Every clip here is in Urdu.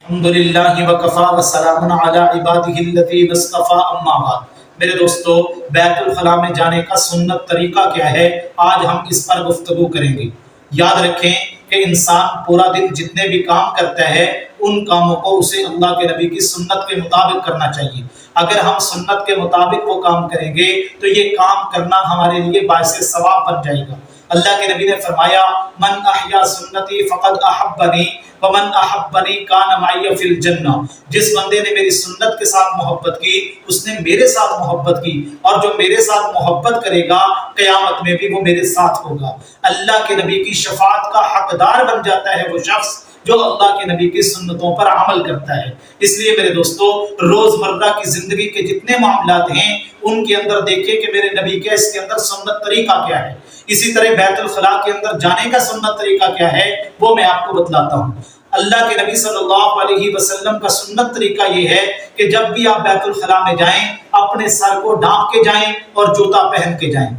الحمدللہ وکفا وسلام علی عبادہ الذین اصطفی اما بعد۔ میرے دوستو، بیت الخلاء میں جانے کا سنت طریقہ کیا ہے، آج ہم اس پر گفتگو کریں گے۔ یاد رکھیں کہ انسان پورا دن جتنے بھی کام کرتا ہے ان کاموں کو اسے اللہ کے نبی کی سنت کے مطابق کرنا چاہیے۔ اگر ہم سنت کے مطابق وہ کام کریں گے تو یہ کام کرنا ہمارے لیے باعث ثواب بن جائے گا۔ اللہ کے نبی نے فرمایا، من احیا سنتی فقد احبنی ومن احبنی کان معی فی الجنہ۔ جس بندے نے میری سنت کے ساتھ محبت کی اس نے میرے ساتھ محبت کی، اور جو میرے ساتھ محبت کرے گا قیامت میں بھی وہ میرے ساتھ ہوگا۔ اللہ کے نبی کی شفاعت کا حقدار بن جاتا ہے وہ شخص جو اللہ کے نبی کی سنتوں پر عمل کرتا ہے۔ اس لیے میرے دوستو، روزمرہ کی زندگی کے جتنے معاملات ہیں ان کے اندر دیکھیں کہ میرے نبی کا اس کے اندر سنت طریقہ کیا ہے۔ اسی طرح بیت الخلاء کے اندر جانے کا سنت طریقہ کیا ہے وہ میں آپ کو بتلاتا ہوں۔ اللہ کے نبی صلی اللہ علیہ وسلم کا سنت طریقہ یہ ہے کہ جب بھی آپ بیت الخلاء میں جائیں اپنے سر کو ڈھانپ کے جائیں اور جوتا پہن کے جائیں۔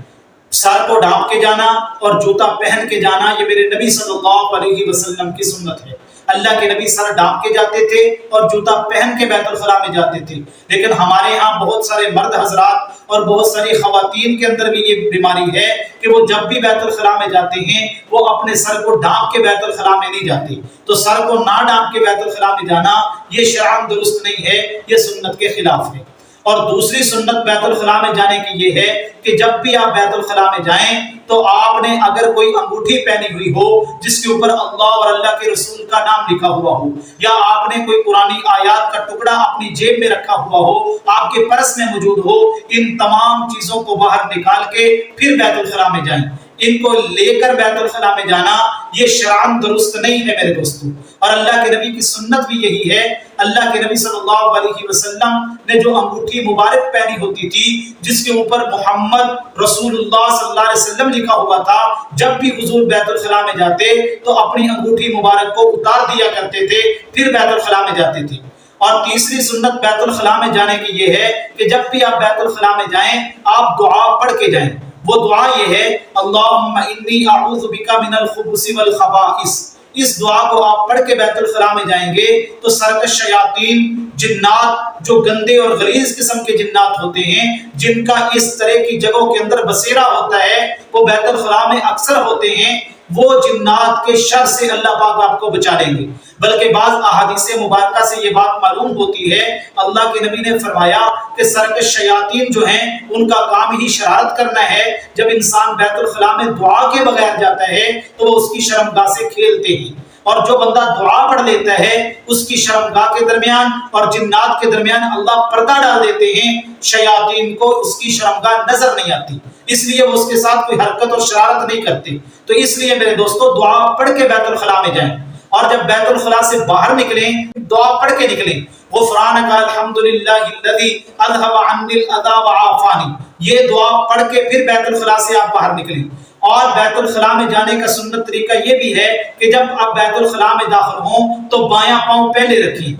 سر کو ڈھانپ کے جانا اور جوتا پہن کے جانا یہ میرے نبی صلی اللہ علیہ وسلم کی سنت ہے۔ اللہ کے نبی سر ڈھانپ کے جاتے تھے اور جوتا پہن کے بیت الخلاء میں جاتے تھے، لیکن ہمارے ہاں بہت سارے مرد حضرات اور بہت ساری خواتین کے اندر بھی یہ بیماری ہے کہ وہ جب بھی بیت الخلاء میں جاتے ہیں وہ اپنے سر کو ڈھانپ کے بیت الخلاء میں نہیں جاتے۔ تو سر کو نہ ڈھانپ کے بیت الخلاء میں جانا یہ شرعاً درست نہیں ہے، یہ سنت کے خلاف ہے۔ اور دوسری سنت بیت الخلاء میں جانے کی یہ ہے کہ جب بھی آپ بیت الخلاء میں جائیں تو آپ نے اگر کوئی انگوٹھی پہنی ہوئی ہو جس کے اوپر اللہ اور اللہ کے رسول کا نام لکھا ہوا ہو، یا آپ نے کوئی قرآنی آیات کا ٹکڑا اپنی جیب میں رکھا ہوا ہو، آپ کے پرس میں موجود ہو، ان تمام چیزوں کو باہر نکال کے پھر بیت الخلاء میں جائیں۔ ان کو لے کر بیت الخلاء میں جانا یہ شرعاً درست نہیں ہے میرے دوستو۔ اور اللہ کے نبی کی سنت بھی یہی ہے۔ اللہ کے نبی صلی اللہ علیہ وسلم نے جو انگوٹھی مبارک پہنی ہوتی تھی جس کے اوپر محمد رسول اللہ صلی اللہ علیہ وسلم لکھا ہوا تھا، جب بھی حضور بیت الخلاء میں جاتے تو اپنی انگوٹھی مبارک کو اتار دیا کرتے تھے، پھر بیت الخلاء میں جاتے تھے۔ اور تیسری سنت بیت الخلاء میں جانے کی یہ ہے کہ جب بھی آپ بیت الخلاء میں جائیں آپ دعا پڑھ کے جائیں۔ وہ دعا یہ ہے، اللہم انی اعوذ بک من الخبث والخبائث۔ اس دعا کو آپ پڑھ کے بیت الخلاء میں جائیں گے تو سرکش شیاطین، جنات جو گندے اور غلیظ قسم کے جنات ہوتے ہیں جن کا اس طرح کی جگہوں کے اندر بسیرا ہوتا ہے وہ بیت الخلاء میں اکثر ہوتے ہیں، وہ جنات کے شر سے اللہ پاک آپ کو بچا لیں گے۔ بلکہ بعض احادیث مبارکہ سے یہ بات معلوم ہوتی ہے، اللہ کے نبی نے فرمایا کہ سرکش شیاطین جو ہیں ان کا کام ہی شرارت کرنا ہے۔ جب انسان بیت الخلاء میں دعا کے بغیر جاتا ہے تو وہ اس کی شرمگاہ سے کھیلتے ہیں، اور جو بندہ دعا پڑھ لیتا ہے اس کی شرمگاہ کے درمیان اور جنات کے درمیان اللہ پردہ ڈال دیتے ہیں، شیاطین کو اس کی شرمگاہ نظر نہیں آتی، اس لیے وہ اس کے ساتھ کوئی حرکت اور شرارت نہیں کرتے۔ تو اس لیے میرے دوستو دعا پڑھ کے بیت الخلاء میں جائیں، اور جب بیت الخلاء سے باہر نکلیں دعا پڑھ کے نکلیں، غفرانک الحمدللہ الذی اذھب عنی الاذی وعافانی۔ یہ دعا پڑھ کے پھر بیت الخلاء سے آپ باہر نکلیں۔ اور بیت الخلاء میں جانے کا سنت طریقہ یہ بھی ہے کہ جب آپ بیت الخلاء میں داخل ہوں تو بایاں پاؤں پہلے رکھیں،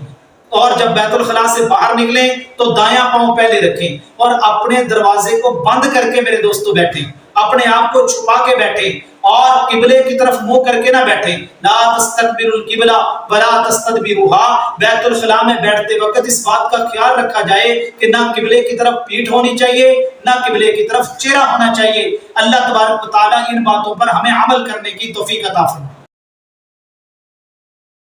اور جب بیت الخلاء سے باہر نکلیں تو دایاں پاؤں پہلے رکھیں، اور اپنے دروازے کو بند کر کے میرے دوستو بیٹھیں، اپنے آپ کو چھپا کے بیٹھیں، اور قبلے کی طرف منہ کر کے نہ بیٹھیں۔ لا تستقبلوا القبلہ ولا تستدبروها۔ بیت الخلاء میں بیٹھتے وقت اس بات کا خیال رکھا جائے کہ نہ قبلے کی طرف پیٹھ ہونی چاہیے نہ قبلے کی طرف چہرہ ہونا چاہیے۔ اللہ تبارک و تعالیٰ ان باتوں پر ہمیں عمل کرنے کی توفیق عطا فرمائے۔